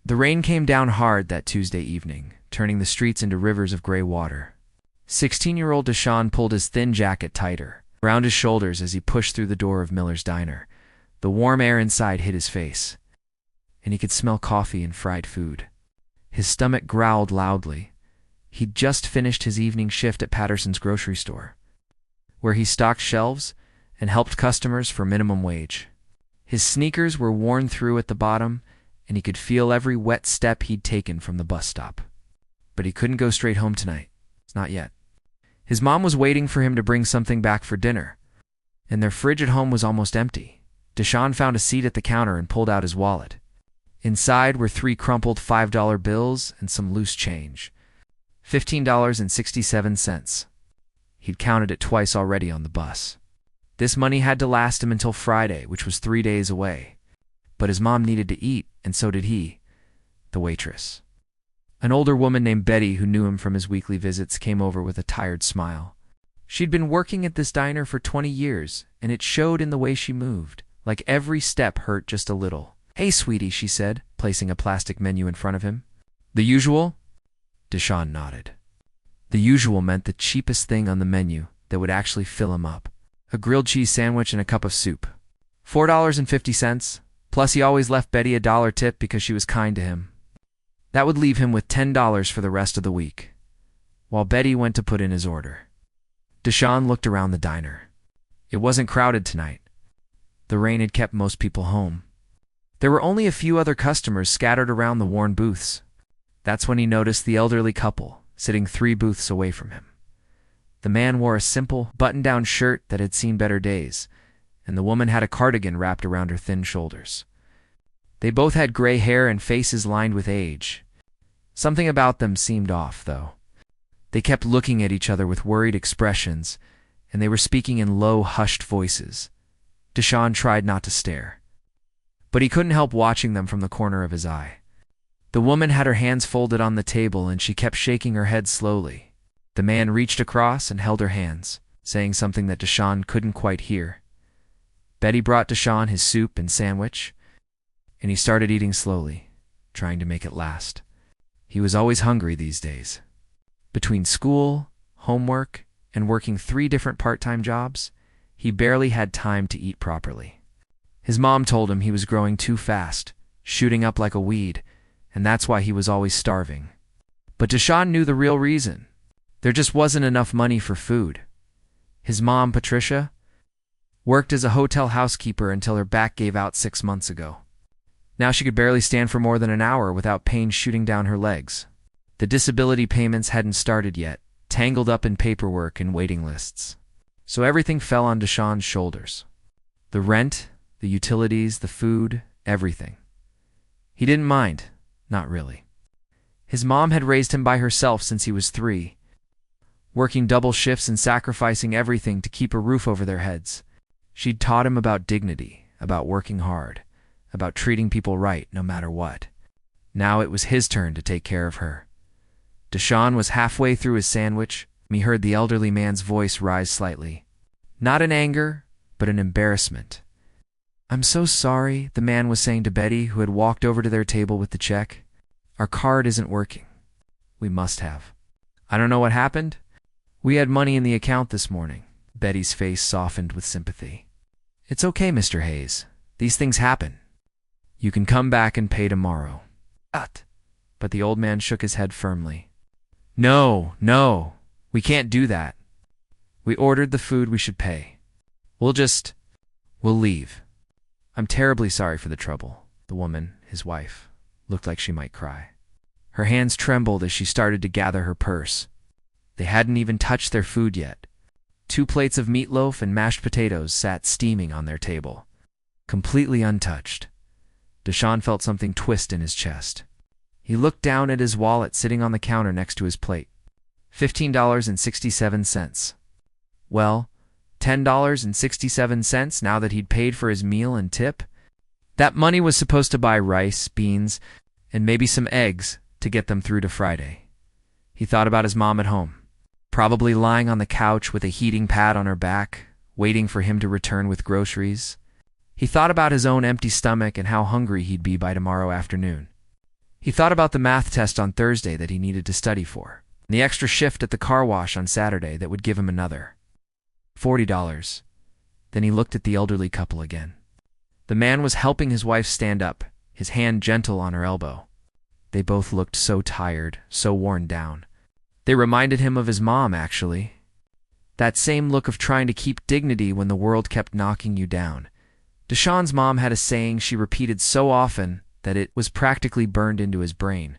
The rain came down hard that Tuesday evening, turning the streets into rivers of gray water. 16-year-old Deshaun pulled his thin jacket tighter around his shoulders as he pushed through the door of Miller's diner. The warm air inside hit his face, and he could smell coffee and fried food. His stomach growled loudly. He'd just finished his evening shift at Patterson's grocery store, where he stocked shelves and helped customers for minimum wage. His sneakers were worn through at the bottom, and he could feel every wet step he'd taken from the bus stop. But he couldn't go straight home tonight. Not yet. His mom was waiting for him to bring something back for dinner, and their fridge at home was almost empty. Deshaun found a seat at the counter and pulled out his wallet. Inside were 3 crumpled $5 bills and some loose change. $15.67. He'd counted it twice already on the bus. This money had to last him until Friday, which was 3 days away. But his mom needed to eat, and so did he. The waitress, an older woman named Betty who knew him from his weekly visits, came over with a tired smile. She'd been working at this diner for 20 years, and it showed in the way she moved, like every step hurt just a little. "Hey, sweetie," she said, placing a plastic menu in front of him. "The usual?" Deshaun nodded. The usual meant the cheapest thing on the menu that would actually fill him up. A grilled cheese sandwich and a cup of soup. $4.50, plus he always left Betty a $1 tip because she was kind to him. That would leave him with $10 for the rest of the week, while Betty went to put in his order. Deshaun looked around the diner. It wasn't crowded tonight. The rain had kept most people home. There were only a few other customers scattered around the worn booths. That's when he noticed the elderly couple sitting 3 booths away from him. The man wore a simple, button-down shirt that had seen better days, and the woman had a cardigan wrapped around her thin shoulders. They both had gray hair and faces lined with age. Something about them seemed off, though. They kept looking at each other with worried expressions, and they were speaking in low, hushed voices. Deshaun tried not to stare, but he couldn't help watching them from the corner of his eye. The woman had her hands folded on the table, and she kept shaking her head slowly. The man reached across and held her hands, saying something that Deshaun couldn't quite hear. Betty brought Deshaun his soup and sandwich, and he started eating slowly, trying to make it last. He was always hungry these days. Between school, homework, and working 3 different part-time jobs, he barely had time to eat properly. His mom told him he was growing too fast, shooting up like a weed, and that's why he was always starving. But Deshaun knew the real reason. There just wasn't enough money for food. His mom, Patricia, worked as a hotel housekeeper until her back gave out 6 months ago. Now she could barely stand for more than an hour without pain shooting down her legs. The disability payments hadn't started yet, tangled up in paperwork and waiting lists. So everything fell on Deshaun's shoulders. The rent, the utilities, the food, everything. He didn't mind, not really. His mom had raised him by herself since he was 3, working double shifts and sacrificing everything to keep a roof over their heads. She'd taught him about dignity, about working hard, about treating people right no matter what. Now it was his turn to take care of her. Deshaun was halfway through his sandwich when he heard the elderly man's voice rise slightly. Not in anger, but in embarrassment. "I'm so sorry," the man was saying to Betty, who had walked over to their table with the check. "Our card isn't working. We must have." "I don't know what happened. We had money in the account this morning." Betty's face softened with sympathy. "It's okay, Mr. Hayes. These things happen. You can come back and pay tomorrow." But the old man shook his head firmly. No, we can't do that. We ordered the food, we should pay. We'll leave. I'm terribly sorry for the trouble." The woman, his wife, looked like she might cry. Her hands trembled as she started to gather her purse. They hadn't even touched their food yet. 2 plates of meatloaf and mashed potatoes sat steaming on their table, completely untouched. Deshaun felt something twist in his chest. He looked down at his wallet sitting on the counter next to his plate. $15.67. Well, $10.67 now that he'd paid for his meal and tip. That money was supposed to buy rice, beans, and maybe some eggs to get them through to Friday. He thought about his mom at home, probably lying on the couch with a heating pad on her back, waiting for him to return with groceries. He thought about his own empty stomach and how hungry he'd be by tomorrow afternoon. He thought about the math test on Thursday that he needed to study for, and the extra shift at the car wash on Saturday that would give him another $40. Then he looked at the elderly couple again. The man was helping his wife stand up, his hand gentle on her elbow. They both looked so tired, so worn down. They reminded him of his mom, actually. That same look of trying to keep dignity when the world kept knocking you down. Deshawn's mom had a saying she repeated so often that it was practically burned into his brain.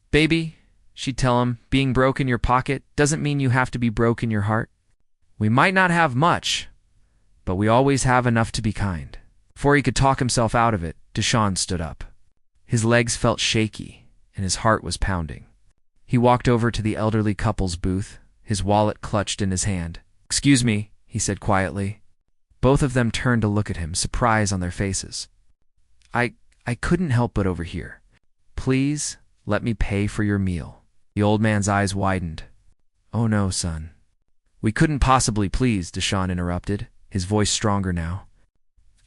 "Baby," she'd tell him, "being broke in your pocket doesn't mean you have to be broke in your heart. We might not have much, but we always have enough to be kind." Before he could talk himself out of it, Deshawn stood up. His legs felt shaky, and his heart was pounding. He walked over to the elderly couple's booth, his wallet clutched in his hand. "Excuse me," he said quietly. Both of them turned to look at him, surprise on their faces. I couldn't help but overhear. Please, let me pay for your meal." The old man's eyes widened. "Oh no, son." "We couldn't possibly please," Deshawn interrupted, his voice stronger now.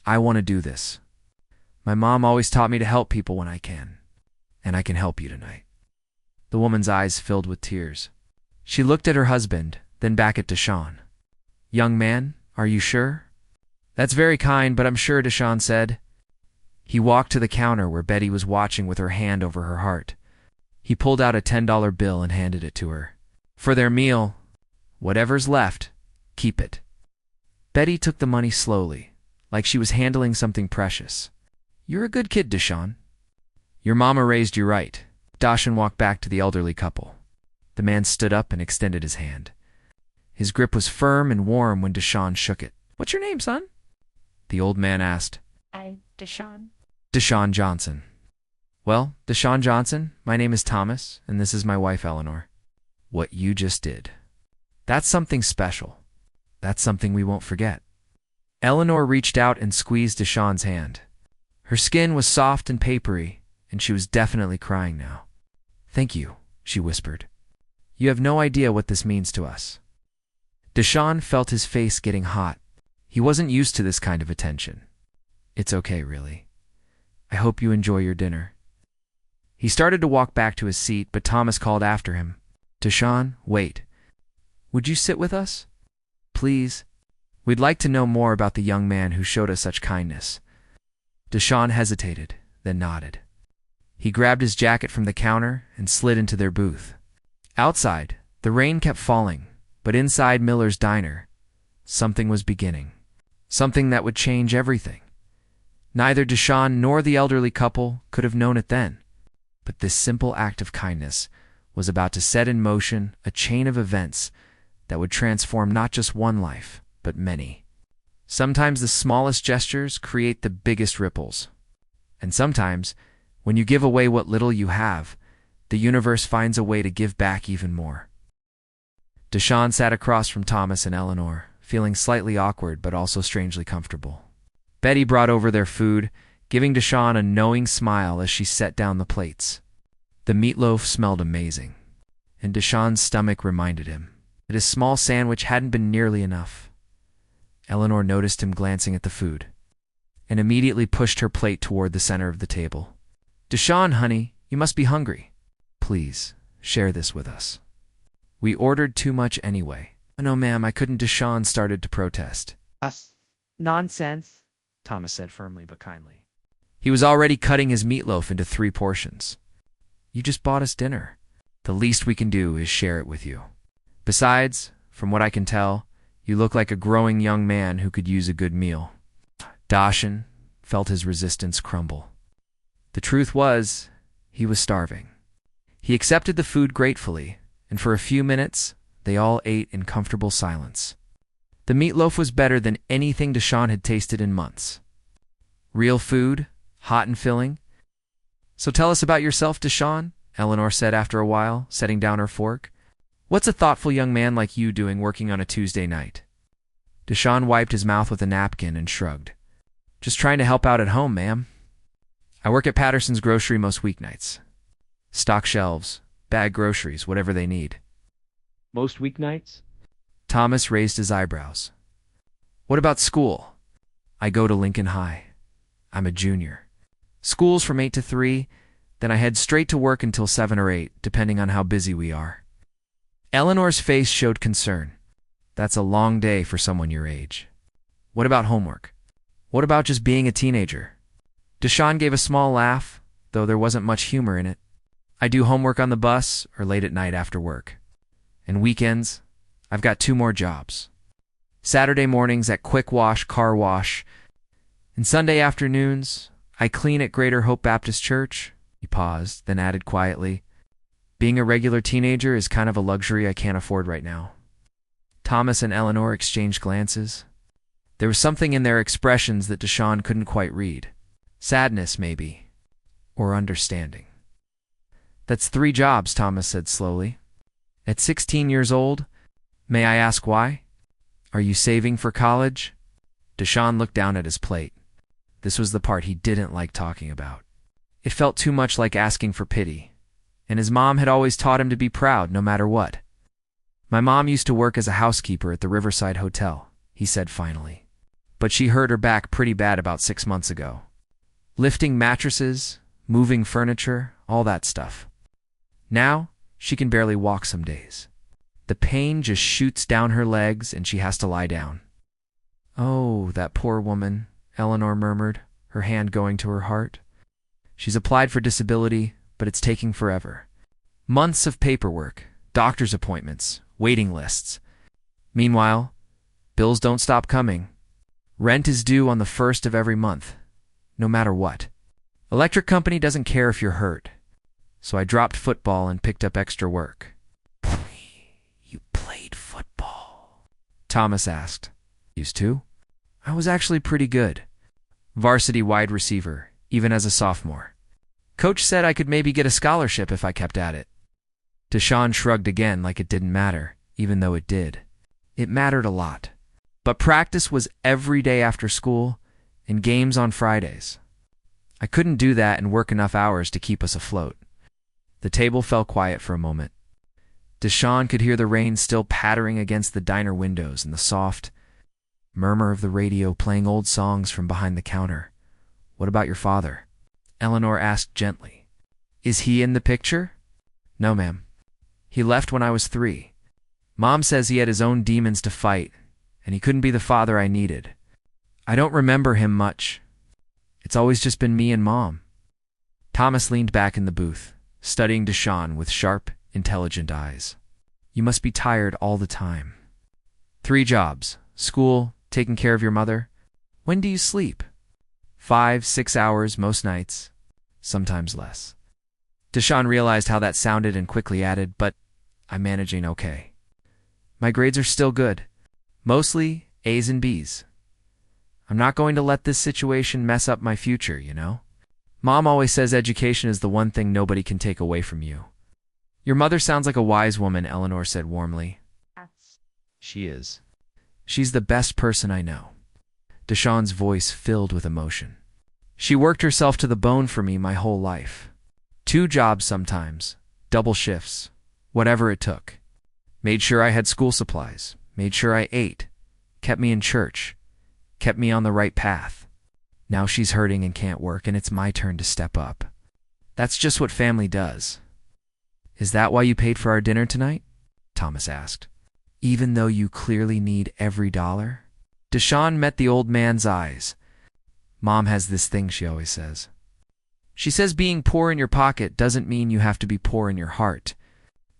"I want to do this. My mom always taught me to help people when I can, and I can help you tonight." The woman's eyes filled with tears. She looked at her husband, then back at Deshawn. "Young man, are you sure?" "That's very kind, but I'm sure," Deshawn said. He walked to the counter where Betty was watching with her hand over her heart. He pulled out a $10 bill and handed it to her. "For their meal, whatever's left, keep it." Betty took the money slowly, like she was handling something precious. "You're a good kid, Deshawn. Your mama raised you right." Deshawn walked back to the elderly couple. The man stood up and extended his hand. His grip was firm and warm when Deshawn shook it. "What's your name, son?" the old man asked. Deshawn. "Deshawn Johnson." "Well, Deshawn Johnson, my name is Thomas, and this is my wife, Eleanor." "What you just did. That's something special. That's something we won't forget." Eleanor reached out and squeezed Deshawn's hand. Her skin was soft and papery, and she was definitely crying now. "Thank you," she whispered. "You have no idea what this means to us." Deshawn felt his face getting hot. He wasn't used to this kind of attention. "It's okay, really. I hope you enjoy your dinner." He started to walk back to his seat, but Thomas called after him. "Deshawn, wait. Would you sit with us? Please? We'd like to know more about the young man who showed us such kindness." Deshawn hesitated, then nodded. He grabbed his jacket from the counter and slid into their booth. Outside, the rain kept falling, but inside Miller's diner, something was beginning. Something that would change everything. Neither Deshawn nor the elderly couple could have known it then, but this simple act of kindness was about to set in motion a chain of events that would transform not just one life, but many. Sometimes the smallest gestures create the biggest ripples. And sometimes, when you give away what little you have, the universe finds a way to give back even more. Deshawn sat across from Thomas and Eleanor, feeling slightly awkward but also strangely comfortable. Betty brought over their food, giving Deshawn a knowing smile as she set down the plates. The meatloaf smelled amazing, and Deshawn's stomach reminded him that his small sandwich hadn't been nearly enough. Eleanor noticed him glancing at the food, and immediately pushed her plate toward the center of the table. "Deshawn, honey, you must be hungry. Please, share this with us. We ordered too much anyway." "Oh, no, ma'am, I couldn't." Deshawn started to protest. Nonsense," Thomas said firmly but kindly. He was already cutting his meatloaf into 3 portions. "You just bought us dinner. The least we can do is share it with you. Besides, from what I can tell, you look like a growing young man who could use a good meal." Deshawn felt his resistance crumble. The truth was, he was starving. He accepted the food gratefully, and for a few minutes, they all ate in comfortable silence. The meatloaf was better than anything Deshawn had tasted in months. "Real food, hot and filling." "So tell us about yourself, Deshawn," Eleanor said after a while, setting down her fork. "What's a thoughtful young man like you doing working on a Tuesday night?" Deshawn wiped his mouth with a napkin and shrugged. "Just trying to help out at home, ma'am. I work at Patterson's Grocery most weeknights. Stock shelves, bag groceries, whatever they need." "Most weeknights?" Thomas raised his eyebrows. "What about school?" "I go to Lincoln High. I'm a junior. School's from 8 to 3, Then I head straight to work until 7 or 8, depending on how busy we are. Eleanor's face showed concern. That's a long day for someone your age. What about homework? What about just being a teenager? Deshawn gave a small laugh, though there wasn't much humor in it. I do homework on the bus or late at night after work. And weekends, I've got 2 more jobs. Saturday mornings at Quick Wash Car Wash, and Sunday afternoons, I clean at Greater Hope Baptist Church. He paused, then added quietly, being a regular teenager is kind of a luxury I can't afford right now. Thomas and Eleanor exchanged glances. There was something in their expressions that Deshawn couldn't quite read. Sadness, maybe, or understanding. That's 3 jobs, Thomas said slowly. At 16 years old, may I ask why? Are you saving for college? Deshawn looked down at his plate. This was the part he didn't like talking about. It felt too much like asking for pity, and his mom had always taught him to be proud no matter what. My mom used to work as a housekeeper at the Riverside Hotel, he said finally. But she hurt her back pretty bad about 6 months ago. Lifting mattresses, moving furniture, all that stuff. Now, she can barely walk some days. The pain just shoots down her legs and she has to lie down. Oh, that poor woman, Eleanor murmured, her hand going to her heart. She's applied for disability, but it's taking forever. Months of paperwork, doctor's appointments, waiting lists. Meanwhile, bills don't stop coming. Rent is due on the 1st of every month, no matter what. Electric company doesn't care if you're hurt, so I dropped football and picked up extra work. You played football? Thomas asked. Used to. I was actually pretty good. Varsity wide receiver, even as a sophomore. Coach said I could maybe get a scholarship if I kept at it. Deshawn shrugged again like it didn't matter, even though it did. It mattered a lot. But practice was every day after school, and games on Fridays. I couldn't do that and work enough hours to keep us afloat. The table fell quiet for a moment. Deshawn could hear the rain still pattering against the diner windows and the soft murmur of the radio playing old songs from behind the counter. What about your father? Eleanor asked gently. Is he in the picture? No, ma'am. He left when I was 3. Mom says he had his own demons to fight, and he couldn't be the father I needed. I don't remember him much. It's always just been me and Mom. Thomas leaned back in the booth, studying Deshawn with sharp, intelligent eyes. You must be tired all the time. 3 jobs, school, taking care of your mother. When do you sleep? 5, 6 hours most nights, sometimes less. Deshawn realized how that sounded and quickly added, but I'm managing okay. My grades are still good. Mostly A's and B's. I'm not going to let this situation mess up my future, you know? Mom always says education is the one thing nobody can take away from you. Your mother sounds like a wise woman, Eleanor said warmly. She is. She's the best person I know. Deshawn's voice filled with emotion. She worked herself to the bone for me my whole life. 2 jobs sometimes, double shifts, whatever it took. Made sure I had school supplies, made sure I ate, kept me in church, kept me on the right path. Now she's hurting and can't work, and it's my turn to step up. That's just what family does. Is that why you paid for our dinner tonight? Thomas asked. Even though you clearly need every dollar? Deshawn met the old man's eyes. Mom has this thing she always says. She says being poor in your pocket doesn't mean you have to be poor in your heart.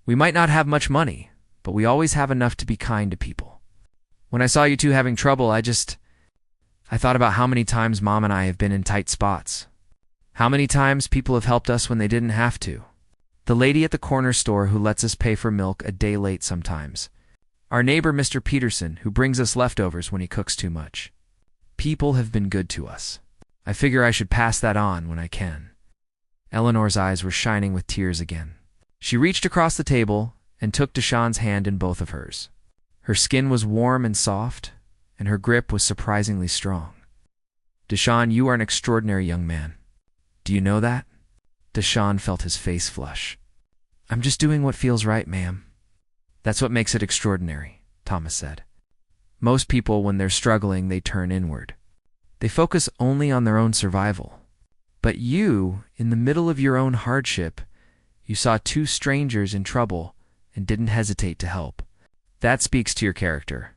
We might not have much money, but we always have enough to be kind to people. When I saw you 2 having trouble, I thought about how many times Mom and I have been in tight spots. How many times people have helped us when they didn't have to. The lady at the corner store who lets us pay for milk a day late sometimes. Our neighbor, Mr. Peterson, who brings us leftovers when he cooks too much. People have been good to us. I figure I should pass that on when I can. Eleanor's eyes were shining with tears again. She reached across the table and took Deshawn's hand in both of hers. Her skin was warm and soft, and her grip was surprisingly strong. Deshawn, you are an extraordinary young man. Do you know that? Deshawn felt his face flush. I'm just doing what feels right, ma'am. That's what makes it extraordinary, Thomas said. Most people, when they're struggling, they turn inward. They focus only on their own survival. But you, in the middle of your own hardship, you saw two strangers in trouble and didn't hesitate to help. That speaks to your character.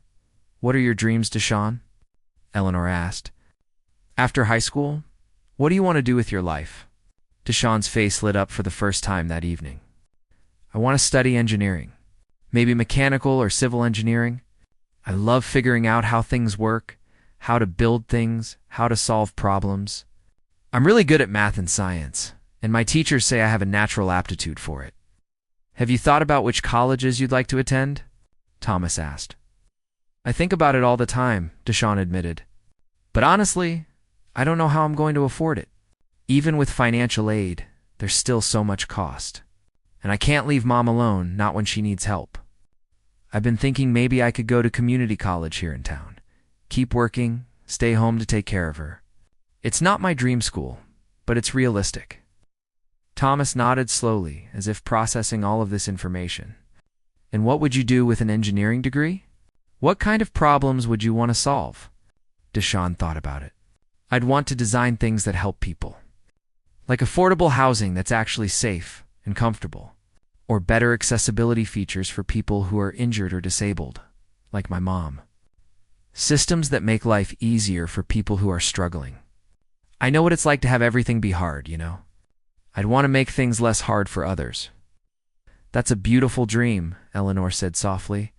What are your dreams, Deshawn? Eleanor asked. After high school, what do you want to do with your life? Deshawn's face lit up for the first time that evening. I want to study engineering. Maybe mechanical or civil engineering. I love figuring out how things work, how to build things, how to solve problems. I'm really good at math and science, and my teachers say I have a natural aptitude for it. Have you thought about which colleges you'd like to attend? Thomas asked. I think about it all the time, Deshawn admitted. But honestly, I don't know how I'm going to afford it. Even with financial aid, there's still so much cost. And I can't leave Mom alone, not when she needs help. I've been thinking maybe I could go to community college here in town. Keep working, stay home to take care of her. It's not my dream school, but it's realistic. Thomas nodded slowly, as if processing all of this information. And what would you do with an engineering degree? What kind of problems would you want to solve? Deshawn thought about it. I'd want to design things that help people. Like affordable housing that's actually safe and comfortable. Or better accessibility features for people who are injured or disabled, like my mom. Systems that make life easier for people who are struggling. I know what it's like to have everything be hard, you know? I'd want to make things less hard for others. That's a beautiful dream, Eleanor said softly.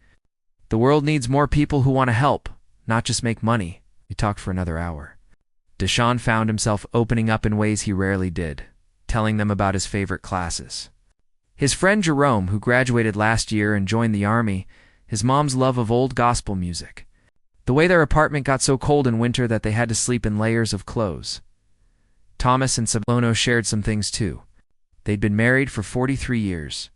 The world needs more people who want to help, not just make money. He talked for another hour. Deshawn found himself opening up in ways he rarely did, telling them about his favorite classes. His friend Jerome, who graduated last year and joined the army, his mom's love of old gospel music. The way their apartment got so cold in winter that they had to sleep in layers of clothes. Thomas and Sablono shared some things too. They'd been married for 43 years.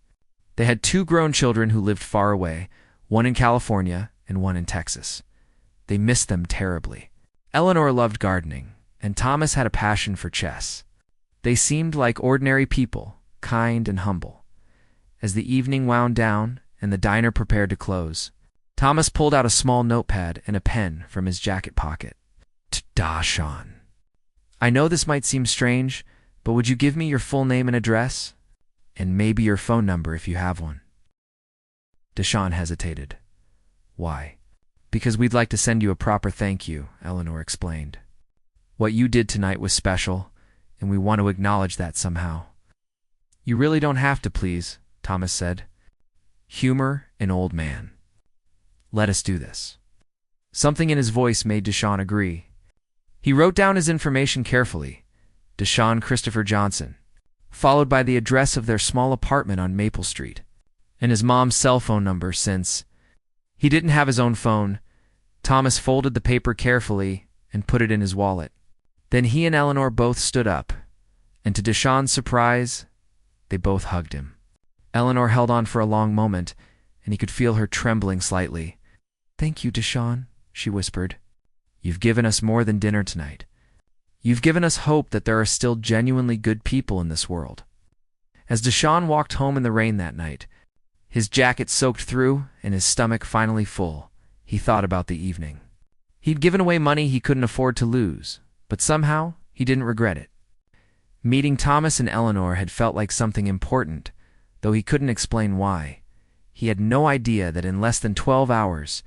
They had 2 grown children who lived far away, one in California and one in Texas. They missed them terribly. Eleanor loved gardening, and Thomas had a passion for chess. They seemed like ordinary people, kind and humble. As the evening wound down and the diner prepared to close, Thomas pulled out a small notepad and a pen from his jacket pocket. Deshawn. I know this might seem strange, but would you give me your full name and address? And maybe your phone number if you have one. Deshawn hesitated. Why? Because we'd like to send you a proper thank you, Eleanor explained. What you did tonight was special, and we want to acknowledge that somehow. You really don't have to, please, Thomas said. Humor an old man. Let us do this. Something in his voice made Deshawn agree. He wrote down his information carefully. Deshawn Christopher Johnson, followed by the address of their small apartment on Maple Street, and his mom's cell phone number since he didn't have his own phone. Thomas folded the paper carefully and put it in his wallet. Then he and Eleanor both stood up, and to Deshawn's surprise, they both hugged him. Eleanor held on for a long moment, and he could feel her trembling slightly. Thank you, Deshawn, she whispered. You've given us more than dinner tonight. You've given us hope that there are still genuinely good people in this world. As Deshawn walked home in the rain that night, his jacket soaked through and his stomach finally full, he thought about the evening. He'd given away money he couldn't afford to lose, but somehow he didn't regret it. Meeting Thomas and Eleanor had felt like something important, though he couldn't explain why. He had no idea that in less than 12 hours,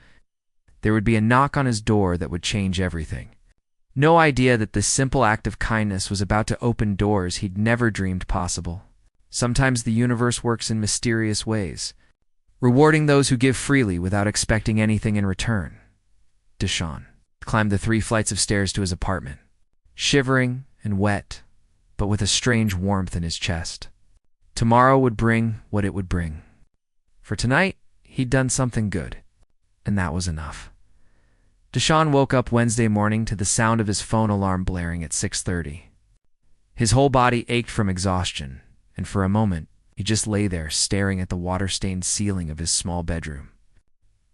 there would be a knock on his door that would change everything. No idea that this simple act of kindness was about to open doors he'd never dreamed possible. Sometimes the universe works in mysterious ways, rewarding those who give freely without expecting anything in return. Deshawn climbed the 3 flights of stairs to his apartment, shivering and wet, but with a strange warmth in his chest. Tomorrow would bring what it would bring. For tonight, he'd done something good, and that was enough. Deshawn woke up Wednesday morning to the sound of his phone alarm blaring at 6:30. His whole body ached from exhaustion, and for a moment, he just lay there staring at the water-stained ceiling of his small bedroom.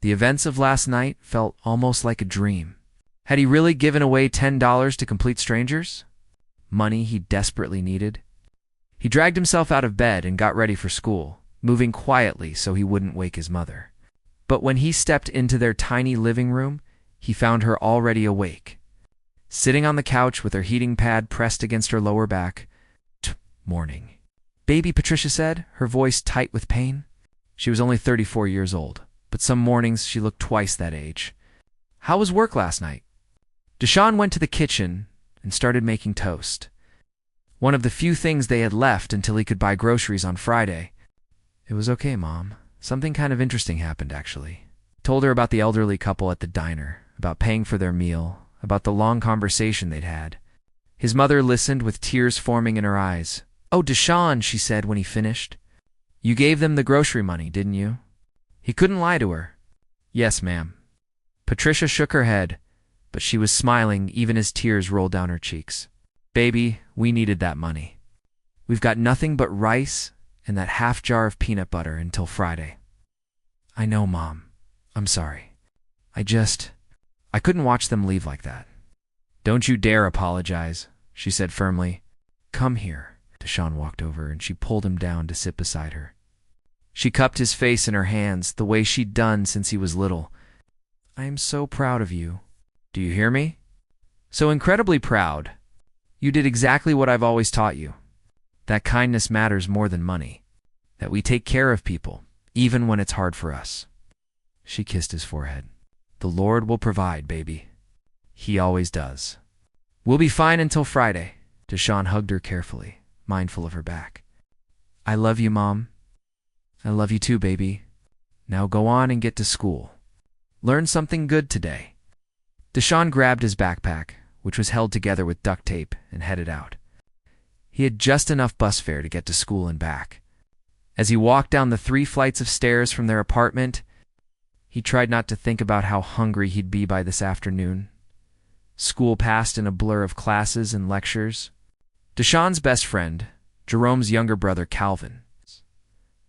The events of last night felt almost like a dream. Had he really given away $10 to complete strangers? Money he desperately needed? He dragged himself out of bed and got ready for school, moving quietly so he wouldn't wake his mother. But when he stepped into their tiny living room, he found her already awake. sitting on the couch with her heating pad pressed against her lower back. Morning. Baby, Patricia said, her voice tight with pain. She was only 34 years old, but some mornings she looked twice that age. How was work last night? Deshaun went to the kitchen and started making toast. One of the few things they had left until he could buy groceries on Friday. It was okay, Mom. Something kind of interesting happened, actually. Told her about the elderly couple at the diner, about paying for their meal, about the long conversation they'd had. His mother listened with tears forming in her eyes. Oh, Deshaun, she said when he finished. You gave them the grocery money, didn't you? He couldn't lie to her. Yes, ma'am. Patricia shook her head, but she was smiling even as tears rolled down her cheeks. Baby, we needed that money. We've got nothing but rice and that half jar of peanut butter until Friday. I know, Mom. I'm sorry. I couldn't watch them leave like that. Don't you dare apologize, she said firmly. Come here. Deshaun walked over and she pulled him down to sit beside her. She cupped his face in her hands the way she'd done since he was little. I am so proud of you. Do you hear me? So incredibly proud. You did exactly what I've always taught you. That kindness matters more than money. That we take care of people, even when it's hard for us. She kissed his forehead. The Lord will provide, baby. He always does. We'll be fine until Friday. Deshaun hugged her carefully, mindful of her back. I love you, Mom. I love you too, baby. Now go on and get to school. Learn something good today. Deshaun grabbed his backpack, which was held together with duct tape, and headed out. He had just enough bus fare to get to school and back. As he walked down the 3 flights of stairs from their apartment, he tried not to think about how hungry he'd be by this afternoon. School passed in a blur of classes and lectures. Deshaun's best friend, Jerome's younger brother Calvin,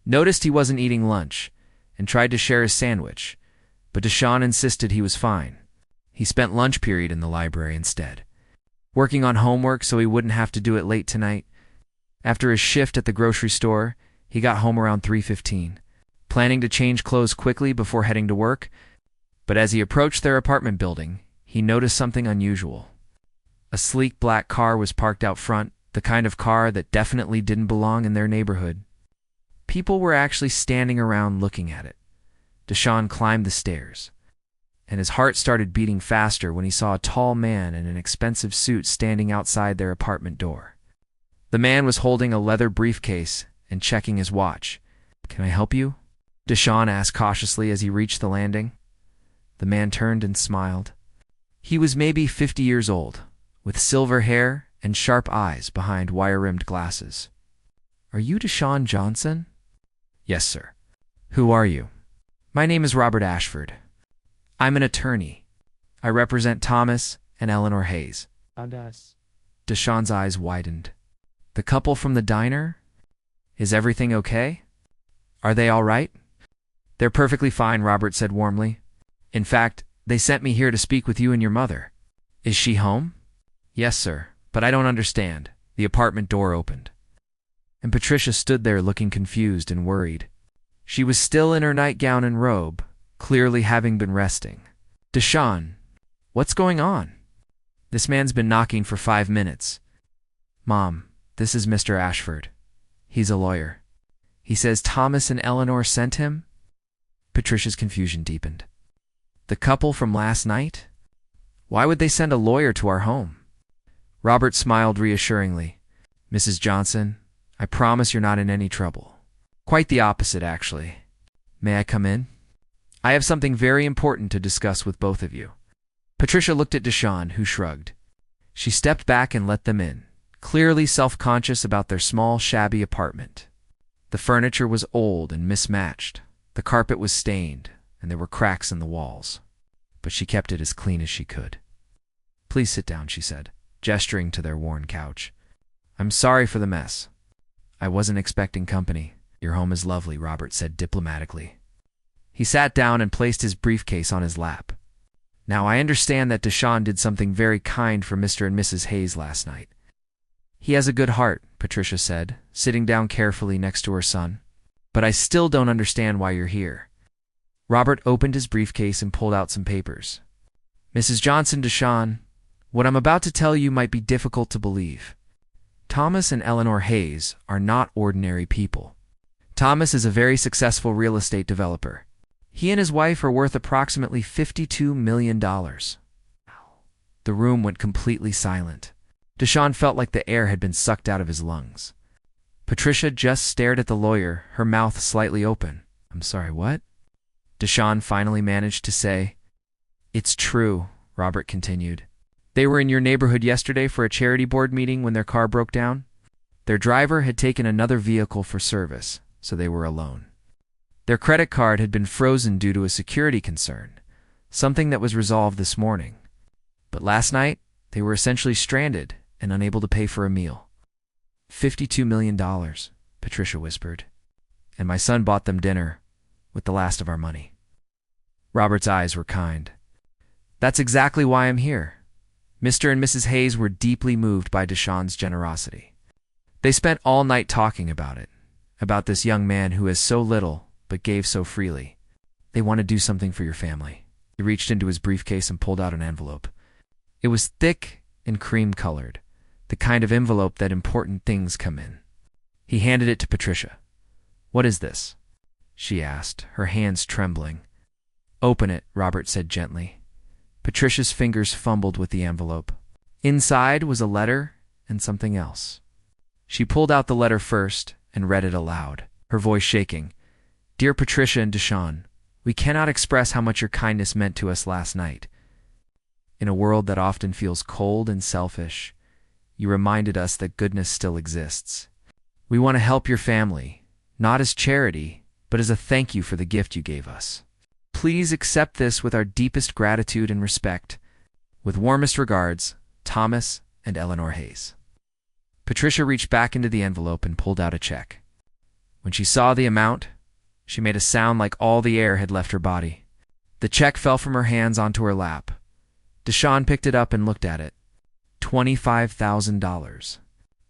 noticed he wasn't eating lunch and tried to share his sandwich, but Deshaun insisted he was fine. He spent lunch period in the library instead, working on homework so he wouldn't have to do it late tonight. After his shift at the grocery store, he got home around 3:15, planning to change clothes quickly before heading to work, but as he approached their apartment building, he noticed something unusual. A sleek black car was parked out front, the kind of car that definitely didn't belong in their neighborhood. People were actually standing around looking at it. Deshaun climbed the stairs, and his heart started beating faster when he saw a tall man in an expensive suit standing outside their apartment door. The man was holding a leather briefcase and checking his watch. Can I help you? Deshaun asked cautiously as he reached the landing. The man turned and smiled. He was maybe 50 years old, with silver hair and sharp eyes behind wire-rimmed glasses. Are you Deshaun Johnson? Yes, sir. Who are you? My name is Robert Ashford. I'm an attorney. I represent Thomas and Eleanor Hayes. And us. Deshaun's eyes widened. The couple from the diner? Is everything okay? Are they all right? They're perfectly fine, Robert said warmly. In fact, they sent me here to speak with you and your mother. Is she home? Yes, sir, but I don't understand. The apartment door opened, and Patricia stood there looking confused and worried. She was still in her nightgown and robe, clearly having been resting. Deshaun, what's going on? This man's been knocking for 5 minutes. Mom, this is Mr. Ashford. He's a lawyer. He says Thomas and Eleanor sent him? Patricia's confusion deepened. The couple from last night? Why would they send a lawyer to our home? Robert smiled reassuringly. Mrs. Johnson, I promise you're not in any trouble. Quite the opposite, actually. May I come in? I have something very important to discuss with both of you. Patricia looked at Deshaun, who shrugged. She stepped back and let them in, clearly self-conscious about their small, shabby apartment. The furniture was old and mismatched. The carpet was stained, and there were cracks in the walls. But she kept it as clean as she could. Please sit down, she said, gesturing to their worn couch. I'm sorry for the mess. I wasn't expecting company. Your home is lovely, Robert said diplomatically. He sat down and placed his briefcase on his lap. Now, I understand that Deshaun did something very kind for Mr. and Mrs. Hayes last night. He has a good heart, Patricia said, sitting down carefully next to her son. But I still don't understand why you're here. Robert opened his briefcase and pulled out some papers. Mrs. Johnson, Deshaun, What I'm about to tell you might be difficult to believe. Thomas and Eleanor Hayes are not ordinary people. Thomas is a very successful real estate developer. He and his wife are worth approximately $52 million. The room went completely silent. Deshaun felt like the air had been sucked out of his lungs. Patricia just stared at the lawyer, her mouth slightly open. "I'm sorry, what?" Deshaun finally managed to say. "It's true," Robert continued. "They were in your neighborhood yesterday for a charity board meeting when their car broke down. Their driver had taken another vehicle for service, so they were alone. Their credit card had been frozen due to a security concern, something that was resolved this morning. But last night, they were essentially stranded and unable to pay for a meal." $52 million, Patricia whispered. "And my son bought them dinner with the last of our money." Robert's eyes were kind. "That's exactly why I'm here." Mr. and Mrs. Hayes were deeply moved by Deshaun's generosity. They spent all night talking about it, about this young man who has so little but gave so freely. "They want to do something for your family." He reached into his briefcase and pulled out an envelope. It was thick and cream-colored, the kind of envelope that important things come in. He handed it to Patricia. "What is this?" she asked, her hands trembling. "Open it," Robert said gently. Patricia's fingers fumbled with the envelope. Inside was a letter and something else. She pulled out the letter first and read it aloud, her voice shaking. "Dear Patricia and Deshaun, we cannot express how much your kindness meant to us last night. In a world that often feels cold and selfish, you reminded us that goodness still exists. We want to help your family, not as charity, but as a thank you for the gift you gave us. Please accept this with our deepest gratitude and respect. With warmest regards, Thomas and Eleanor Hayes." Patricia reached back into the envelope and pulled out a check. When she saw the amount, she made a sound like all the air had left her body. The check fell from her hands onto her lap. Deshaun picked it up and looked at it. $25,000.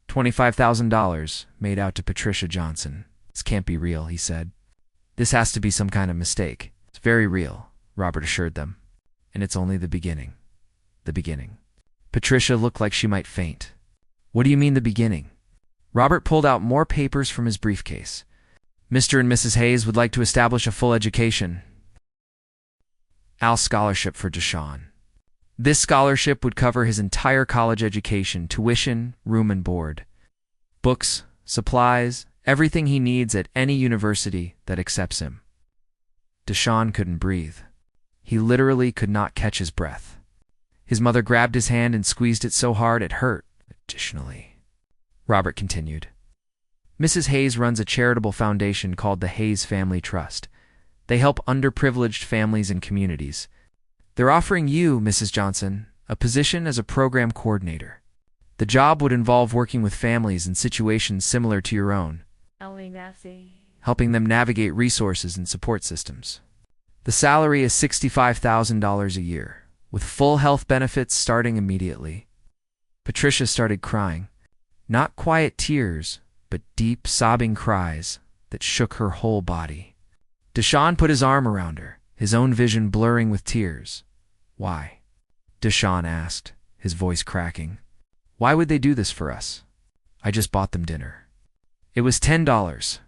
$25,000 made out to Patricia Johnson. "This can't be real," he said. "This has to be some kind of mistake." "It's very real," Robert assured them. "And it's only the beginning." The beginning. Patricia looked like she might faint. "What do you mean the beginning?" Robert pulled out more papers from his briefcase. "Mr. and Mrs. Hayes would like to establish a full education AL scholarship for Deshaun. This scholarship would cover his entire college education, tuition, room and board, books, supplies, everything he needs at any university that accepts him." Deshaun couldn't breathe. He literally could not catch his breath. His mother grabbed his hand and squeezed it so hard it hurt. "Additionally," Robert continued, "Mrs. Hayes runs a charitable foundation called the Hayes Family Trust. They help underprivileged families and communities. They're offering you, Mrs. Johnson, a position as a program coordinator. The job would involve working with families in situations similar to your own, helping them navigate resources and support systems. The salary is $65,000 a year, with full health benefits starting immediately." Patricia started crying. Not quiet tears, but deep, sobbing cries that shook her whole body. Deshaun put his arm around her, his own vision blurring with tears. "Why?" Deshaun asked, his voice cracking. "Why would they do this for us? I just bought them dinner. It was $10.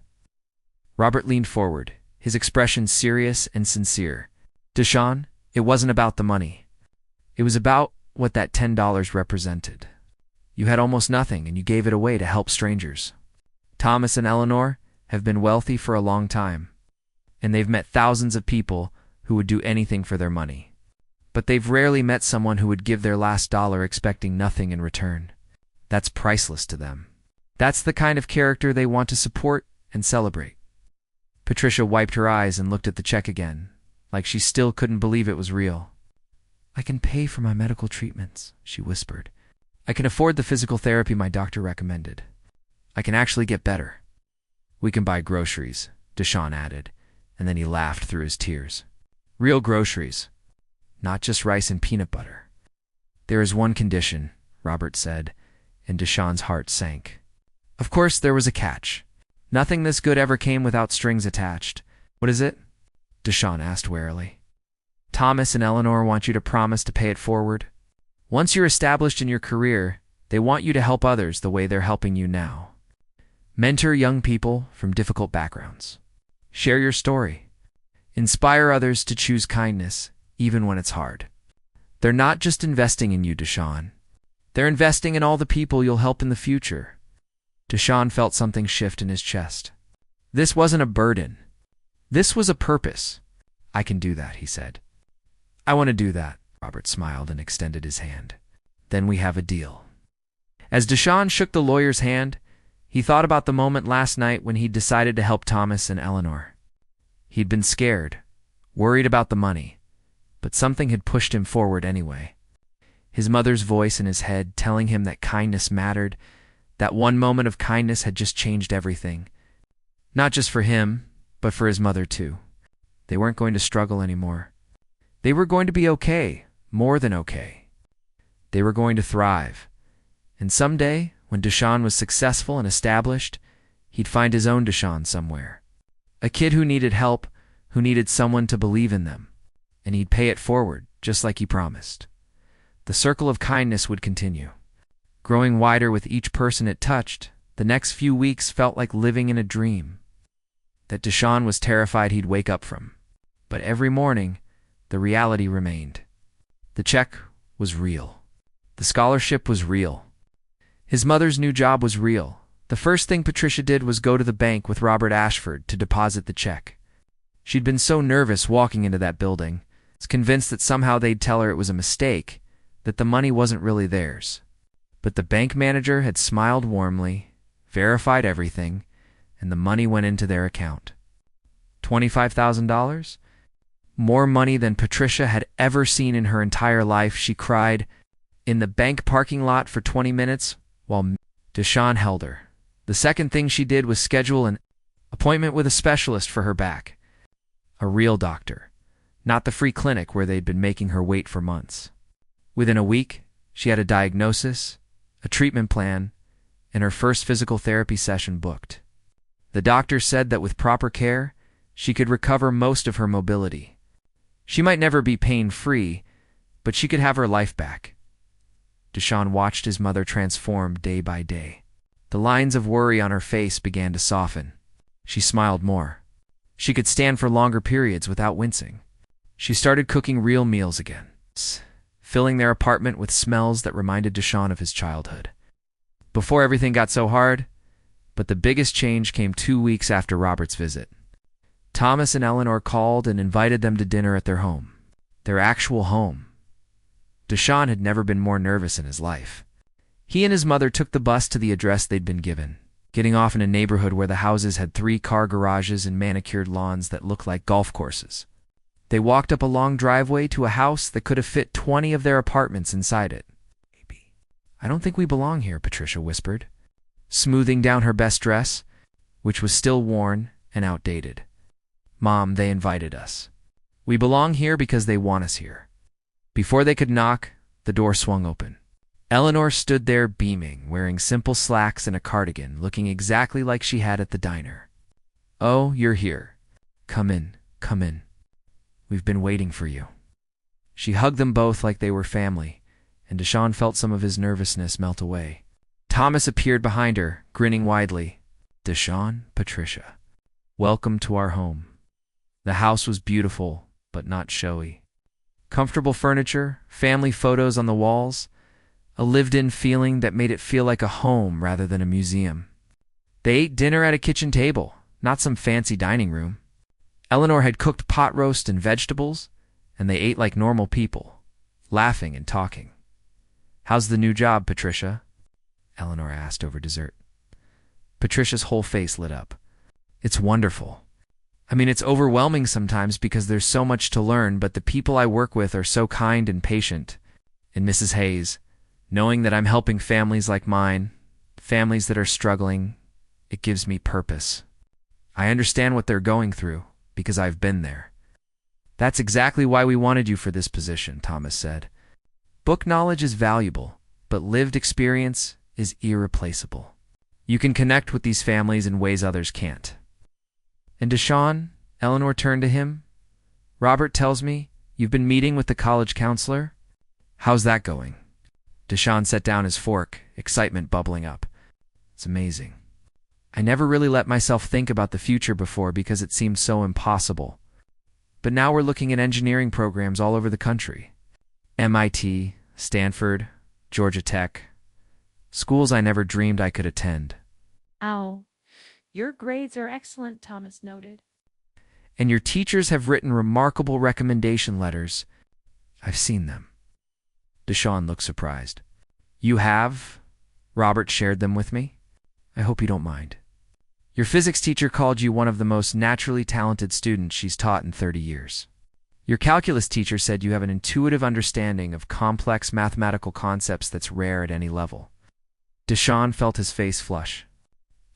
Robert leaned forward, his expression serious and sincere. "Deshaun, it wasn't about the money. It was about what that $10 represented. You had almost nothing, and you gave it away to help strangers. Thomas and Eleanor have been wealthy for a long time, and they've met thousands of people who would do anything for their money. But they've rarely met someone who would give their last dollar expecting nothing in return. That's priceless to them. That's the kind of character they want to support and celebrate." Patricia wiped her eyes and looked at the check again, like she still couldn't believe it was real. "I can pay for my medical treatments," she whispered. "I can afford the physical therapy my doctor recommended. I can actually get better. We can buy groceries," Deshaun added, and then he laughed through his tears. "Real groceries, not just rice and peanut butter." "There is one condition," Robert said, and Deshaun's heart sank. Of course, there was a catch. Nothing this good ever came without strings attached. "What is it?" Deshaun asked warily. "Thomas and Eleanor want you to promise to pay it forward." Once you're established in your career, they want you to help others the way they're helping you now. Mentor young people from difficult backgrounds. Share your story. Inspire others to choose kindness, even when it's hard. They're not just investing in you, Deshaun. They're investing in all the people you'll help in the future. Deshaun felt something shift in his chest. This wasn't a burden. This was a purpose. I can do that, he said. I want to do that. Robert smiled and extended his hand. Then we have a deal. As Deshaun shook the lawyer's hand, he thought about the moment last night when he'd decided to help Thomas and Eleanor. He'd been scared, worried about the money, but something had pushed him forward anyway. His mother's voice in his head telling him that kindness mattered, that one moment of kindness had just changed everything. Not just for him, but for his mother too. They weren't going to struggle anymore. They were going to be okay, more than okay. They were going to thrive. And someday, when Deshaun was successful and established, he'd find his own Deshaun somewhere. A kid who needed help, who needed someone to believe in them. And he'd pay it forward, just like he promised. The circle of kindness would continue. Growing wider with each person it touched, the next few weeks felt like living in a dream that Deshaun was terrified he'd wake up from. But every morning, the reality remained. The check was real. The scholarship was real. His mother's new job was real. The first thing Patricia did was go to the bank with Robert Ashford to deposit the check. She'd been so nervous walking into that building, convinced that somehow they'd tell her it was a mistake, that the money wasn't really theirs. But the bank manager had smiled warmly, verified everything, and the money went into their account. $25,000? More money than Patricia had ever seen in her entire life. She cried in the bank parking lot for 20 minutes while Deshaun held her. The second thing she did was schedule an appointment with a specialist for her back. A real doctor, not the free clinic where they'd been making her wait for months. Within a week, she had a diagnosis, a treatment plan, and her first physical therapy session booked. The doctor said that with proper care, she could recover most of her mobility. She might never be pain-free, but she could have her life back. Deshaun watched his mother transform day by day. The lines of worry on her face began to soften. She smiled more. She could stand for longer periods without wincing. She started cooking real meals again, filling their apartment with smells that reminded Deshaun of his childhood. Before everything got so hard, but the biggest change came 2 weeks after Robert's visit. Thomas and Eleanor called and invited them to dinner at their home. Their actual home. Deshaun had never been more nervous in his life. He and his mother took the bus to the address they'd been given, getting off in a neighborhood where the houses had 3-car garages and manicured lawns that looked like golf courses. They walked up a long driveway to a house that could have fit 20 of their apartments inside it. "I don't think we belong here," Patricia whispered, smoothing down her best dress, which was still worn and outdated. "Mom, they invited us. We belong here because they want us here." Before they could knock, the door swung open. Eleanor stood there beaming, wearing simple slacks and a cardigan, looking exactly like she had at the diner. "Oh, you're here. Come in, come in. We've been waiting for you." She hugged them both like they were family, and Deshaun felt some of his nervousness melt away. Thomas appeared behind her, grinning widely. "Deshaun, Patricia, welcome to our home." The house was beautiful, but not showy. Comfortable furniture, family photos on the walls, a lived-in feeling that made it feel like a home rather than a museum. They ate dinner at a kitchen table, not some fancy dining room. Eleanor had cooked pot roast and vegetables, and they ate like normal people, laughing and talking. "How's the new job, Patricia?" Eleanor asked over dessert. Patricia's whole face lit up. "It's wonderful. I mean, it's overwhelming sometimes because there's so much to learn, but the people I work with are so kind and patient. And Mrs. Hayes, knowing that I'm helping families like mine, families that are struggling, it gives me purpose. I understand what they're going through because I've been there." "That's exactly why we wanted you for this position," Thomas said. "Book knowledge is valuable, but lived experience is irreplaceable. You can connect with these families in ways others can't." "And Deshaun," Eleanor turned to him, "Robert tells me you've been meeting with the college counselor. How's that going?" Deshaun set down his fork, excitement bubbling up. It's amazing. I never really let myself think about the future before because it seemed so impossible. But now we're looking at engineering programs all over the country. MIT, Stanford, Georgia Tech. Schools I never dreamed I could attend. Ow. Your grades are excellent, Thomas noted. And your teachers have written remarkable recommendation letters. I've seen them. Deshaun looked surprised. You have? Robert shared them with me? I hope you don't mind. Your physics teacher called you one of the most naturally talented students she's taught in 30 years. Your calculus teacher said you have an intuitive understanding of complex mathematical concepts that's rare at any level. Deshaun felt his face flush.